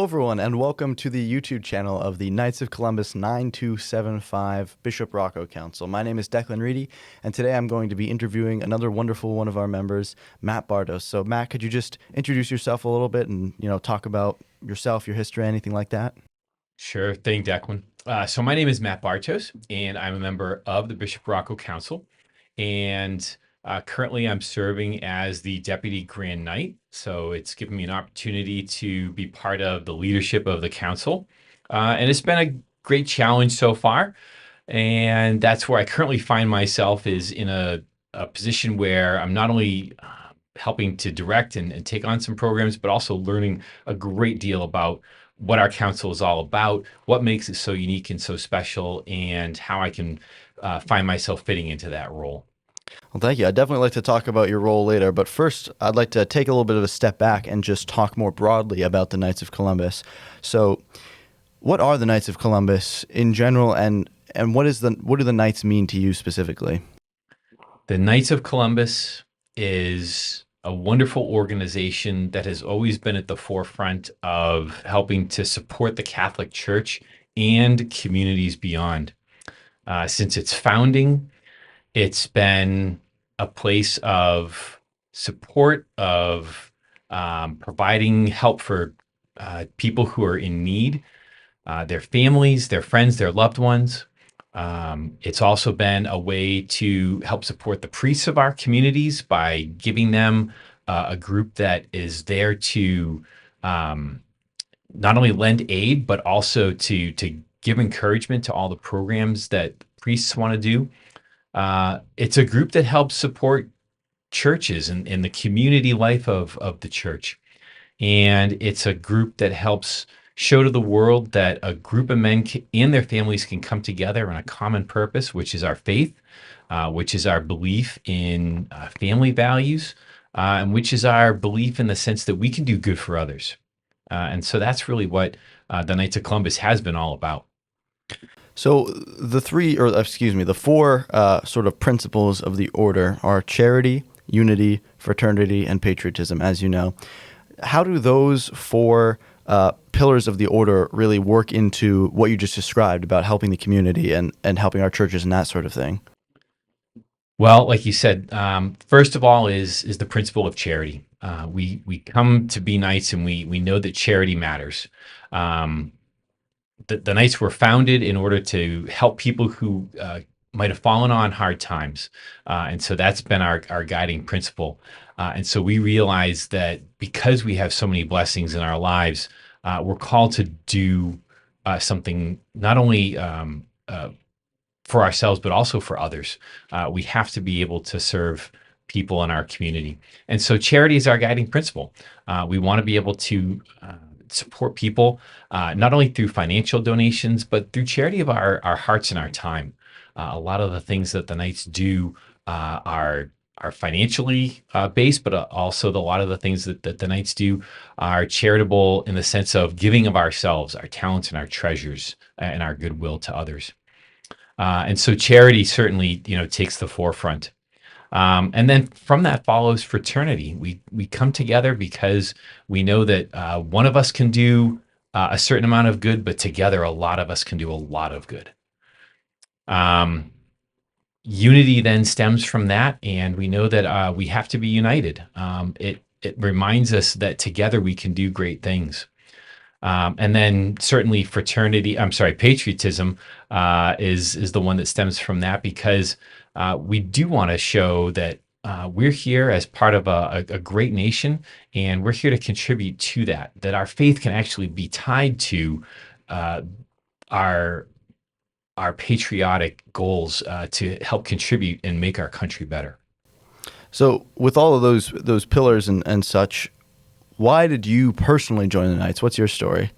Hello, everyone, and welcome to the YouTube channel of the Knights of Columbus 9275 Bishop Rocco Council. My name is Declan Reidy, and today I'm going to be interviewing another wonderful one of our members, Matt Bartos. So, Matt, could you just introduce yourself a little bit and, talk about yourself, your history, anything like that? Sure thing, Declan. So my name is Matt Bartos, and I'm a member of the Bishop Rocco Council. And currently I'm serving as the Deputy Grand Knight. So it's given me an opportunity to be part of the leadership of the council. And it's been a great challenge so far. And that's where I currently find myself, is in a position where I'm not only helping to direct and take on some programs, but also learning a great deal about what our council is all about, what makes it so unique and so special, and how I can find myself fitting into that role. Well, thank you. I'd definitely like to talk about your role later, but first, I'd like to take a little bit of a step back and just talk more broadly about the Knights of Columbus. So, what are the Knights of Columbus in general, and what do the Knights mean to you specifically? The Knights of Columbus is a wonderful organization that has always been at the forefront of helping to support the Catholic Church and communities beyond. Since its founding, it's been a place of support, of providing help for people who are in need, their families, their friends, their loved ones. It's also been a way to help support the priests of our communities by giving them a group that is there to not only lend aid, but also to give encouragement to all the programs that priests want to do. It's a group that helps support churches and the community life of the church. And it's a group that helps show to the world that a group of men and their families can come together on a common purpose, which is our faith, which is our belief in family values, and which is our belief in the sense that we can do good for others. And so that's really what the Knights of Columbus has been all about. So the four sort of principles of the order are charity, unity, fraternity, and patriotism, as you know. How do those four pillars of the order really work into what you just described about helping the community and helping our churches and that sort of thing? Well, like you said, first of all is the principle of charity. We come to be knights, and we know that charity matters. The Knights were founded in order to help people who might have fallen on hard times. And so that's been our guiding principle. And so we realize that because we have so many blessings in our lives, we're called to do something not only for ourselves, but also for others. We have to be able to serve people in our community. And so charity is our guiding principle. We want to be able to support people, not only through financial donations, but through charity of our hearts and our time. A lot of the things that the Knights do are financially based, but also a lot of the things that the Knights do are charitable in the sense of giving of ourselves, our talents and our treasures, and our goodwill to others. And so charity certainly, takes the forefront. And then from that follows fraternity. We come together because we know that one of us can do a certain amount of good, but together a lot of us can do a lot of good. Unity then stems from that, and we know that we have to be united. It reminds us that together we can do great things. And then certainly patriotism is the one that stems from that, because we do want to show that we're here as part of a great nation, and we're here to contribute to that our faith can actually be tied to our patriotic goals to help contribute and make our country better. So, with all of those pillars and such, why did you personally join the Knights? What's your story?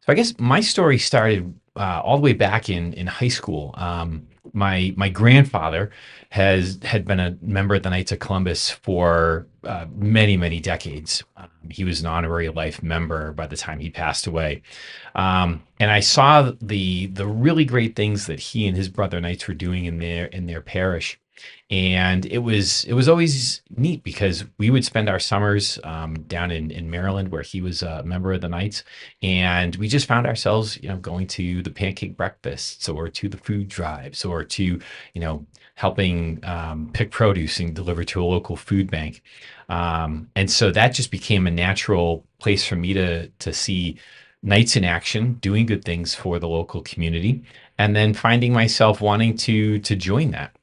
So I guess my story started all the way back in high school. My grandfather had been a member of the Knights of Columbus for many decades. He was an honorary life member by the time he passed away, and I saw the really great things that he and his brother Knights were doing in their parish. And it was always neat because we would spend our summers down in Maryland, where he was a member of the Knights, and we just found ourselves, going to the pancake breakfasts or to the food drives or to, helping pick produce and deliver to a local food bank. And so that just became a natural place for me to see Knights in action, doing good things for the local community, and then finding myself wanting to join that.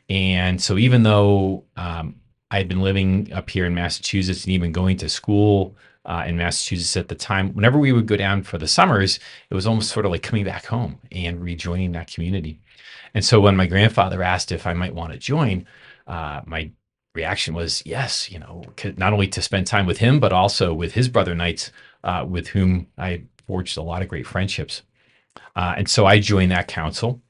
And so even though I had been living up here in Massachusetts and even going to school in Massachusetts at the time, whenever we would go down for the summers, it was almost sort of like coming back home and rejoining that community. And so when my grandfather asked if I might want to join, my reaction was yes, not only to spend time with him, but also with his brother knights, with whom I had forged a lot of great friendships. And so I joined that council.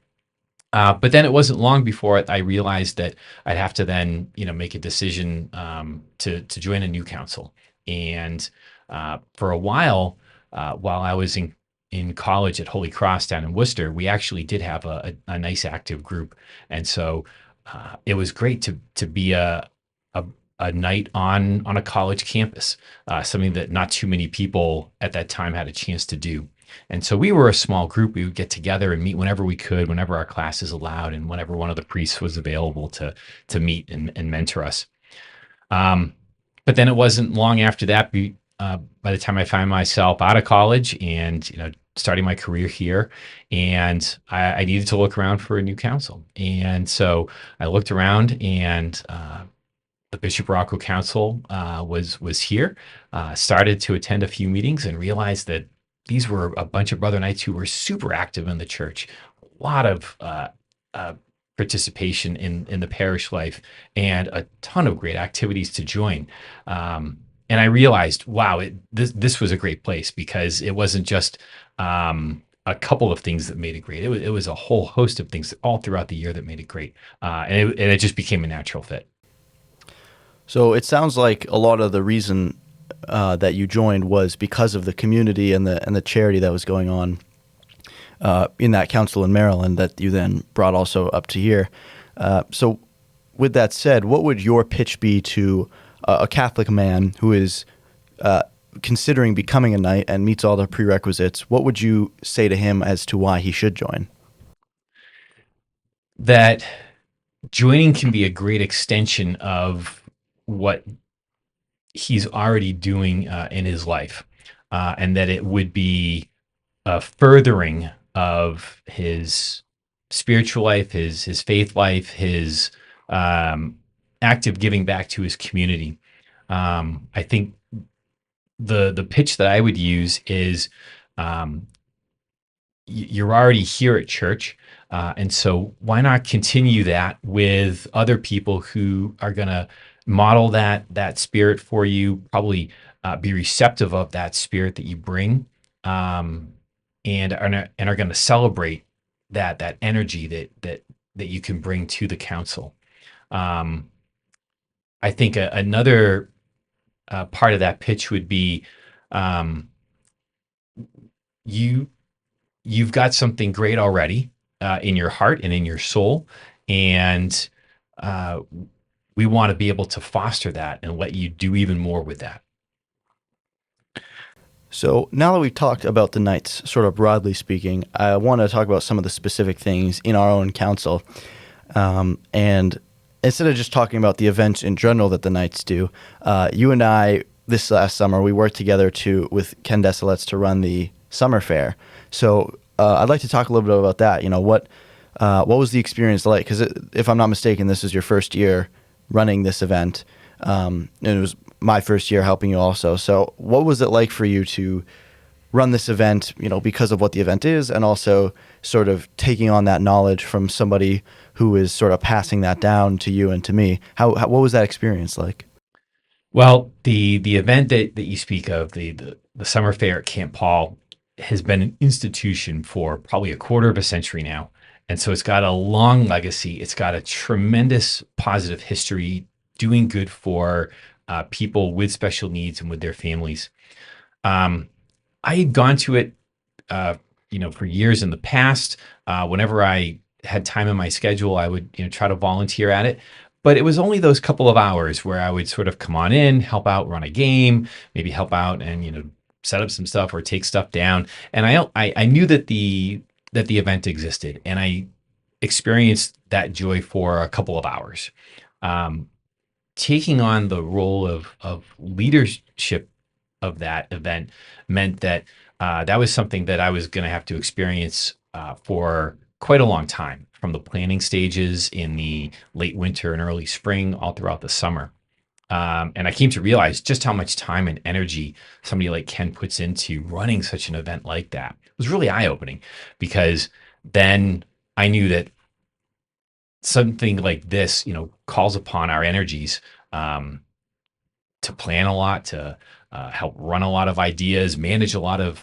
But then it wasn't long before I realized that I'd have to then, make a decision to join a new council. And for a while I was in college at Holy Cross down in Worcester, we actually did have a nice active group, and so it was great to be a a night on a college campus, something that not too many people at that time had a chance to do. And so we were a small group. We would get together and meet whenever we could, whenever our classes allowed, and whenever one of the priests was available to meet and mentor us. Um, but then it wasn't long after that, by the time I found myself out of college and starting my career here, and I needed to look around for a new council. And so I looked around, and the Bishop Rocco Council was here. Started to attend a few meetings and realized that these were a bunch of brother knights who were super active in the church. A lot of uh, participation in the parish life, and a ton of great activities to join. And I realized, wow, this was a great place, because it wasn't just a couple of things that made it great. It was a whole host of things all throughout the year that made it great, and it just became a natural fit. So it sounds like a lot of the reason that you joined was because of the community and the charity that was going on in that council in Maryland that you then brought also up to here. So with that said, what would your pitch be to a Catholic man who is considering becoming a knight and meets all the prerequisites? What would you say to him as to why he should join? That joining can be a great extension of what he's already doing in his life, and that it would be a furthering of his spiritual life, his faith life, his um, active giving back to his community. I think the pitch that I would use is, um, you're already here at church, and so why not continue that with other people who are going to model that spirit for you, probably be receptive of that spirit that you bring, um, and are going to celebrate that energy that you can bring to the council. Um, I think another part of that pitch would be, um, you you've got something great already in your heart and in your soul, and uh, we want to be able to foster that and let you do even more with that. So now that we've talked about the Knights, sort of broadly speaking, I want to talk about some of the specific things in our own council. And instead of just talking about the events in general that the Knights do, you and I, this last summer, we worked together with Ken Desilets to run the summer fair. So I'd like to talk a little bit about that. What was the experience like? Because if I'm not mistaken, this is your first year running this event, and it was my first year helping you also. So what was it like for you to run this event, because of what the event is, and also sort of taking on that knowledge from somebody who is sort of passing that down to you and to me? What was that experience like? Well, the event that you speak of, the summer fair at Camp Paul, has been an institution for probably a quarter of a century now. And so it's got a long legacy. It's got a tremendous positive history, doing good for people with special needs and with their families. Um, I had gone to it, for years in the past. Whenever I had time in my schedule, I would, try to volunteer at it. But it was only those couple of hours where I would sort of come on in, help out, run a game, maybe help out and, set up some stuff or take stuff down. And I knew that the event existed, and I experienced that joy for a couple of hours. Um, Taking on the role of leadership of that event meant that that was something that I was going to have to experience for quite a long time, from the planning stages in the late winter and early spring, all throughout the summer. And I came to realize just how much time and energy somebody like Ken puts into running such an event like that. It was really eye opening, because then I knew that something like this, calls upon our energies, um, to plan a lot, to help run a lot of ideas, manage a lot of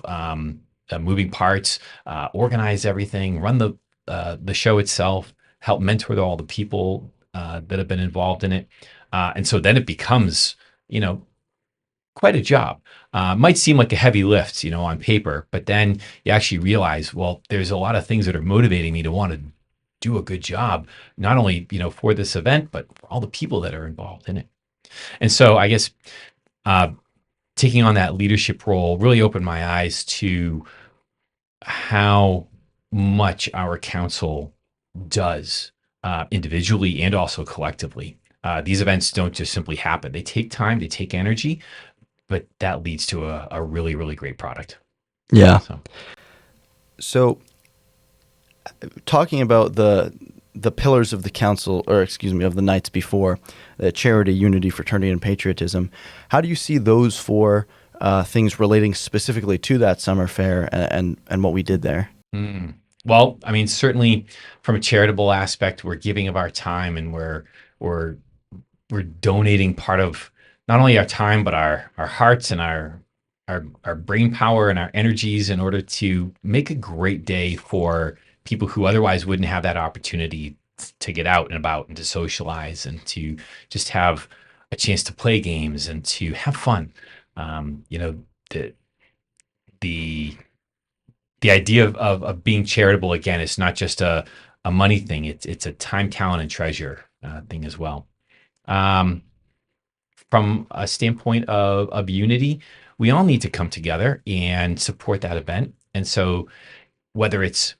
moving parts, organize everything, run the show itself, help mentor all the people that have been involved in it, and so then it becomes, you know, quite a job. Might seem like a heavy lift, on paper, but then you actually realize, well, there's a lot of things that are motivating me to want to do a good job, not only for this event, but for all the people that are involved in it. And so I guess uh, taking on that leadership role really opened my eyes to how much our council does, individually and also collectively. These events don't just simply happen; they take time, they take energy, but that leads to a really, really great product. Yeah. So, So talking about the pillars of the council, or excuse me, of the nights before, charity, unity, fraternity, and patriotism, how do you see those four things relating specifically to that summer fair and what we did there? mm. Well, I mean, certainly from a charitable aspect, we're giving of our time, and we're we're donating part of not only our time, but our hearts and our brain power and our energies in order to make a great day for people who otherwise wouldn't have that opportunity to get out and about and to socialize and to just have a chance to play games and to have fun. The the the idea of being charitable, again, is not just a money thing. It's a time, talent, and treasure thing as well. Um, from a standpoint of unity, we all need to come together and support that event. And so, whether it's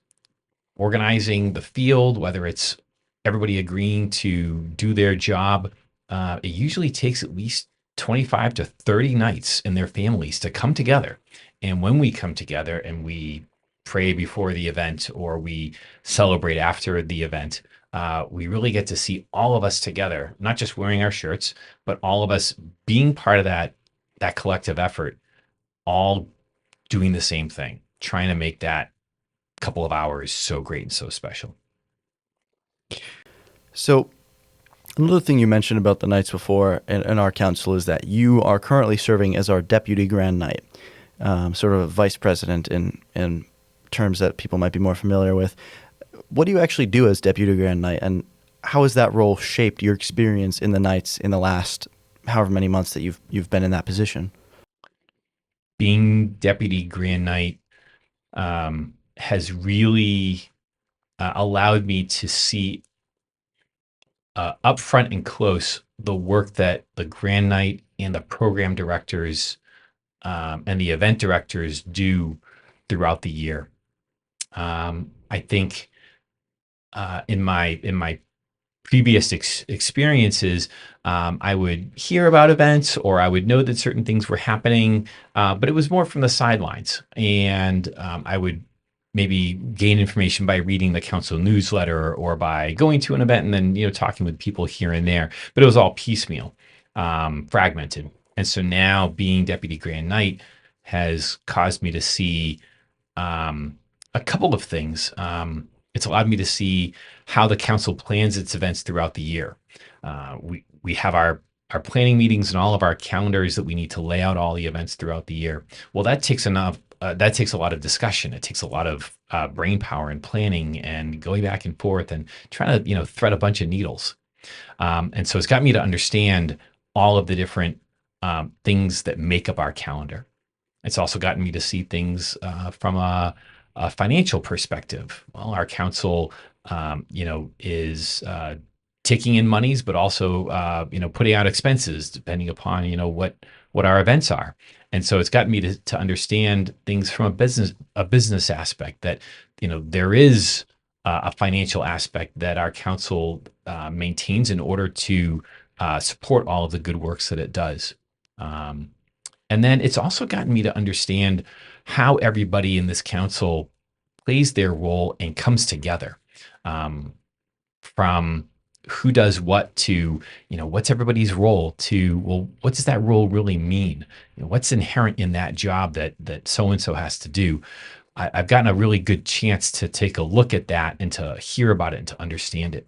organizing the field, whether it's everybody agreeing to do their job, it usually takes at least 25 to 30 nights in their families to come together. And when we come together and we pray before the event or we celebrate after the event, we really get to see all of us together, not just wearing our shirts, but all of us being part of that collective effort, all doing the same thing, trying to make that couple of hours so great and so special. So another thing you mentioned about the nights before in our council is that you are currently serving as our deputy grand knight, sort of a vice president in terms that people might be more familiar with. What do you actually do as deputy grand knight, and how has that role shaped your experience in the nights in the last however many months that you've been in that position? Being deputy grand knight has really allowed me to see up front and close the work that the grand knight and the program directors and the event directors do throughout the year. I think in my previous experiences, I would hear about events or I would know that certain things were happening, but it was more from the sidelines. And I would maybe gain information by reading the council newsletter or by going to an event and then talking with people here and there. But it was all piecemeal, fragmented. And so now being deputy grand knight has caused me to see a couple of things. It's allowed me to see how the council plans its events throughout the year. We have our planning meetings and all of our calendars that we need to lay out all the events throughout the year. Well, that takes enough. That takes a lot of discussion. It takes a lot of brain power and planning and going back and forth and trying to thread a bunch of needles. And so it's got me to understand all of the different things that make up our calendar. It's also gotten me to see things from a financial perspective. Well, our council is taking in monies, but also, putting out expenses depending upon, what our events are. And so it's gotten me to understand things from a business aspect that, there is a financial aspect that our council maintains in order to support all of the good works that it does. Um, and then it's also gotten me to understand how everybody in this council plays their role and comes together. Um, from who does what to, what's everybody's role to, well, what does that role really mean? What's inherent in that job that so and so has to do? I've gotten a really good chance to take a look at that and to hear about it and to understand it.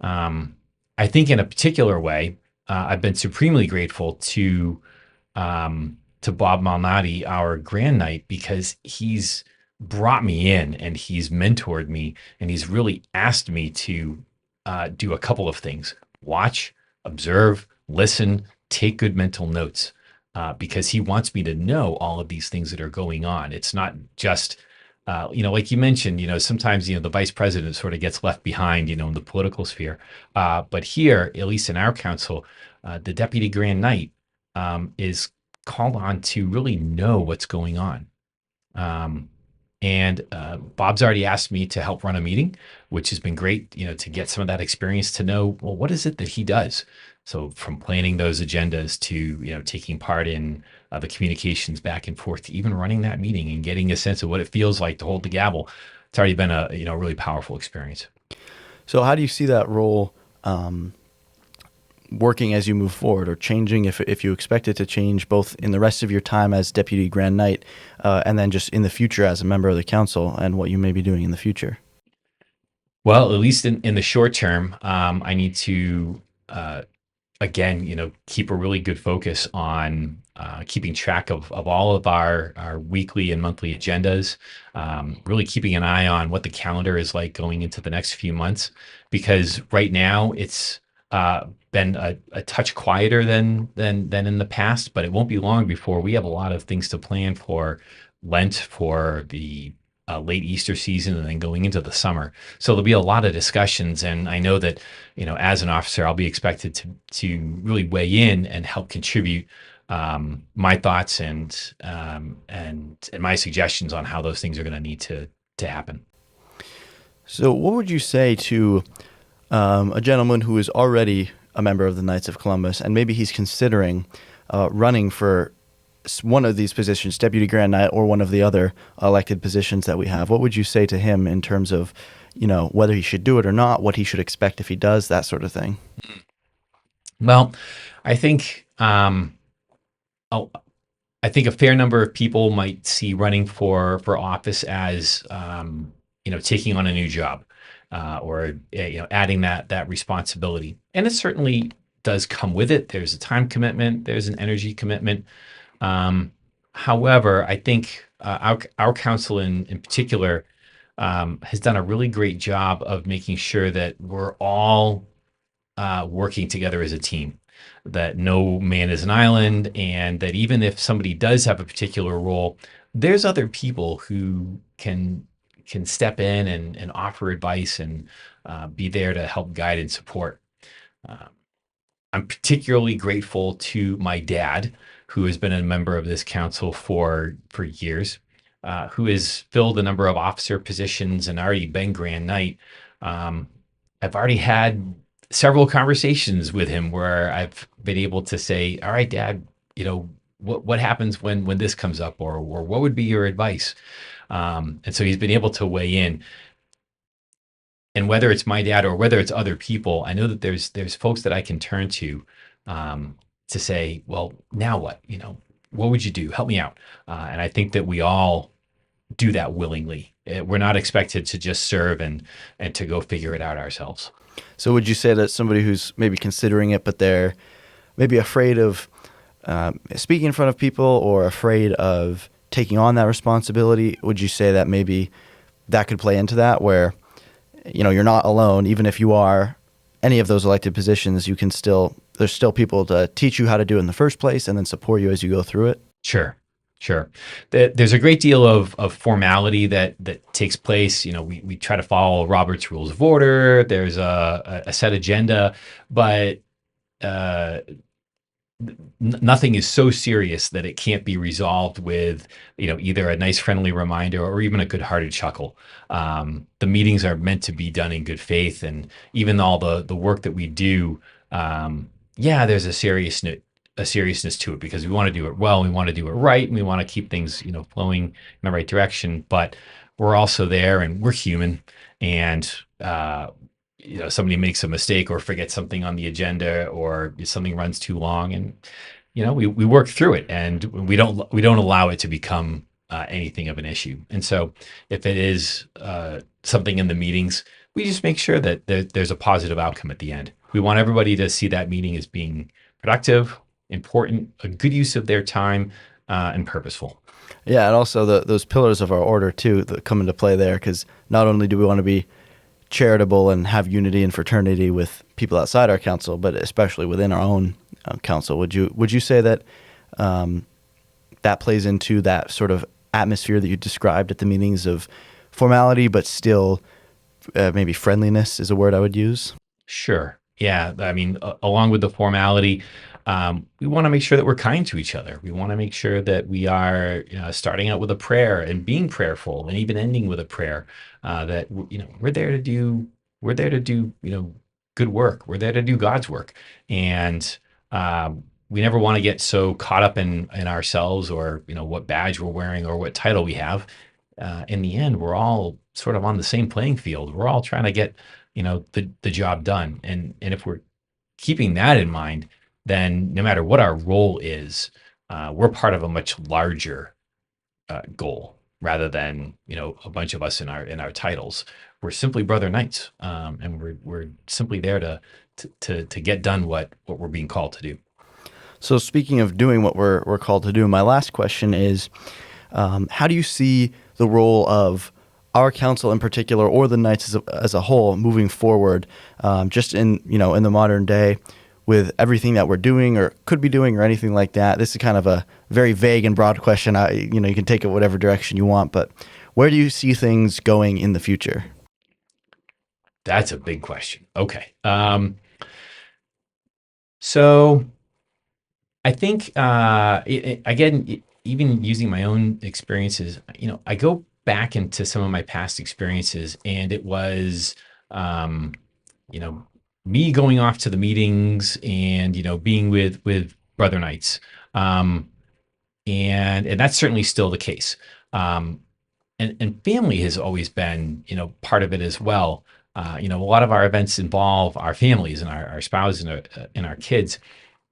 Um, I think in a particular way, I've been supremely grateful to Bob Malnati, our Grand Knight, because he's brought me in and he's mentored me and he's really asked me to do a couple of things: watch, observe, listen, take good mental notes, because he wants me to know all of these things that are going on. It's not just like you mentioned, sometimes, the vice president sort of gets left behind, in the political sphere. But here, at least in our council, the deputy grand knight is called on to really know what's going on. Um, and Bob's already asked me to help run a meeting, which has been great, to get some of that experience to know, well, what is it that he does? So from planning those agendas to, taking part in the communications back and forth to even running that meeting and getting a sense of what it feels like to hold the gavel. It's already been a, really powerful experience. So how do you see that role working as you move forward, or changing if you expect it to change, both in the rest of your time as Deputy Grand Knight and then just in the future as a member of the council, and what you may be doing in the future? Well, at least in the short term, I need to, again, keep a really good focus on keeping track of all of our weekly and monthly agendas, really keeping an eye on what the calendar is like going into the next few months, because right now it's been a touch quieter than in the past, but it won't be long before we have a lot of things to plan for Lent, for the late Easter season, and then going into the summer. So there'll be a lot of discussions, and I know that, as an officer, I'll be expected to really weigh in and help contribute my thoughts and my suggestions on how those things are going to need to happen. So what would you say to a gentleman who is already a member of the Knights of Columbus, and maybe he's considering running for one of these positions, Deputy Grand Knight or one of the other elected positions that we have? What would you say to him in terms of, whether he should do it or not, what he should expect if he does, that sort of thing? Well, I think oh, I think a fair number of people might see running for office as, taking on a new job, or adding that responsibility, and it certainly does come with it. There's a time commitment, there's an energy commitment. Um, However, I think our council in particular has done a really great job of making sure that we're all working together as a team, that no man is an island, and that even if somebody does have a particular role, there's other people who can step in and offer advice and be there to help guide and support. Uh, I'm particularly grateful to my dad, who has been a member of this council for years, who has filled a number of officer positions and already been Grand Knight. Um, I've already had several conversations with him where I've been able to say, "All right, Dad, what happens when this comes up, or what would be your advice?" And so he's been able to weigh in. And whether it's my dad or whether it's other people, I know that there's folks that I can turn um, to say, well, now what? What would you do? Help me out. And I think that we all do that willingly. We're not expected to just serve and to go figure it out ourselves. So would you say that somebody who's maybe considering it, but they're maybe afraid of speaking in front of people, or afraid of taking on that responsibility, would you say that maybe that could play into that, where you're not alone, even if you are any of those elected positions, there's still people to teach you how to do it in the first place and then support you as you go through it? Sure. Sure. There's a great deal of formality that takes place. We try to follow Robert's Rules of Order. There's a set agenda, but uh, nothing is so serious that it can't be resolved with either a nice friendly reminder or even a good-hearted chuckle. The meetings are meant to be done in good faith, and even all the work that we do, yeah, there's a seriousness to it, because we want to do it well, we want to do it right, and we want to keep things flowing in the right direction. But we're also there, and we're human, and somebody makes a mistake or forgets something on the agenda, or something runs too long, and we work through it, and we don't allow it to become anything of an issue. And so if it is something in the meetings, we just make sure that there's a positive outcome at the end. We want everybody to see that meeting as being productive, important, a good use of their time, and purposeful. Yeah, and also those pillars of our order too that come into play there, because not only do we want to be charitable and have unity and fraternity with people outside our council, but especially within our own council. Would you say that that plays into that sort of atmosphere that you described at the meetings of formality, but still maybe friendliness is a word I would use? Sure. Yeah. I mean, along with the formality, we want to make sure that we're kind to each other. We want to make sure that we are starting out with a prayer and being prayerful, and even ending with a prayer. That we're there to do good work. We're there to do God's work, and we never want to get so caught up in ourselves, or what badge we're wearing or what title we have. In the end, we're all sort of on the same playing field. We're all trying to get the job done. And if we're keeping that in mind, then no matter what our role is, we're part of a much larger goal, rather than a bunch of us in our titles. We're simply brother knights, and we're simply there to get done what we're being called to do. So speaking of doing what we're called to do, my last question is, how do you see the role of our council in particular, or the Knights as a whole, moving forward, just in the modern day, with everything that we're doing or could be doing or anything like that? This is kind of a very vague and broad question. You can take it whatever direction you want, but where do you see things going in the future? That's a big question. Okay. So I think, again, even using my own experiences, I go back into some of my past experiences, and it was, um, you know, me going off to the meetings, and being with brother knights, um, and that's certainly still the case. Um, and family has always been part of it as well. A lot of our events involve our families and our spouses and our kids.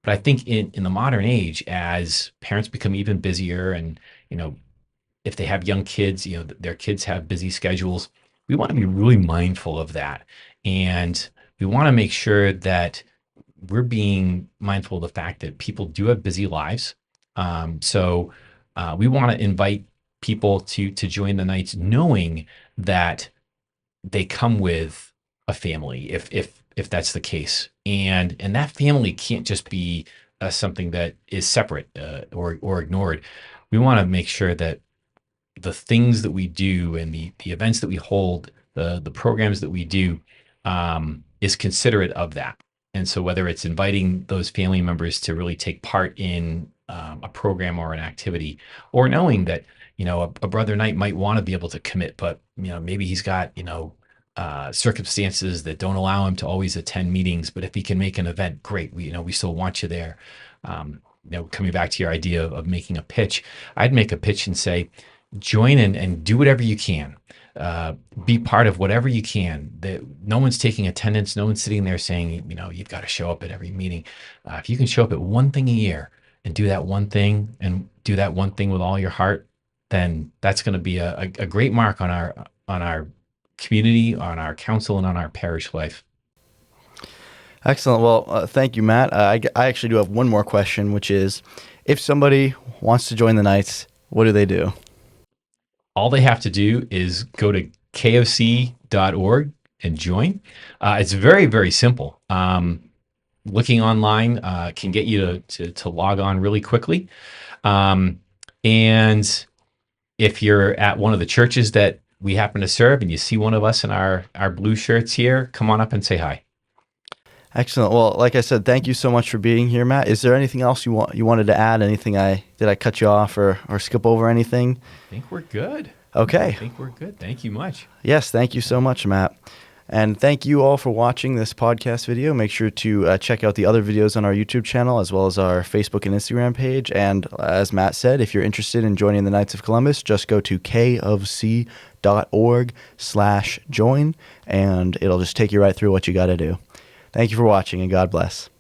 But I think in the modern age, as parents become even busier, and you know if they have young kids, their kids have busy schedules, we want to be really mindful of that, and we want to make sure that we're being mindful of the fact that people do have busy lives. So we want to invite people to join the Knights, knowing that they come with a family, if that's the case, and that family can't just be something that is separate, or ignored. We want to make sure that the things that we do, and the events that we hold, the programs that we do, is considerate of that. And so whether it's inviting those family members to really take part in a program or an activity, or knowing that a brother knight might want to be able to commit, but maybe he's got circumstances that don't allow him to always attend meetings. But if he can make an event, great. We still want you there. Coming back to your idea of making a pitch, I'd make a pitch and say, join in and do whatever you can. Be part of whatever you can. That no one's taking attendance. No one's sitting there saying, you've got to show up at every meeting. If you can show up at one thing a year, and do that one thing, and do that one thing with all your heart, then that's going to be a great mark on our community, on our council, and on our parish life. Excellent. Well, thank you, Matt. I actually do have one more question, which is, if somebody wants to join the Knights, what do they do? All they have to do is go to kfc.org and join. It's very, very simple. Looking online can get you to log on really quickly. Um, And if you're at one of the churches that we happen to serve and you see one of us in our blue shirts here, come on up and say hi. Excellent. Well, like I said, thank you so much for being here, Matt. Is there anything else you wanted to add? Anything did I cut you off or skip over anything? I think we're good. Okay. I think we're good. Thank you much. Yes, thank you so much, Matt. And thank you all for watching this podcast video. Make sure to check out the other videos on our YouTube channel as well as our Facebook and Instagram page. And as Matt said, if you're interested in joining the Knights of Columbus, just go to kofc.org/join, and it'll just take you right through what you got to do. Thank you for watching, and God bless.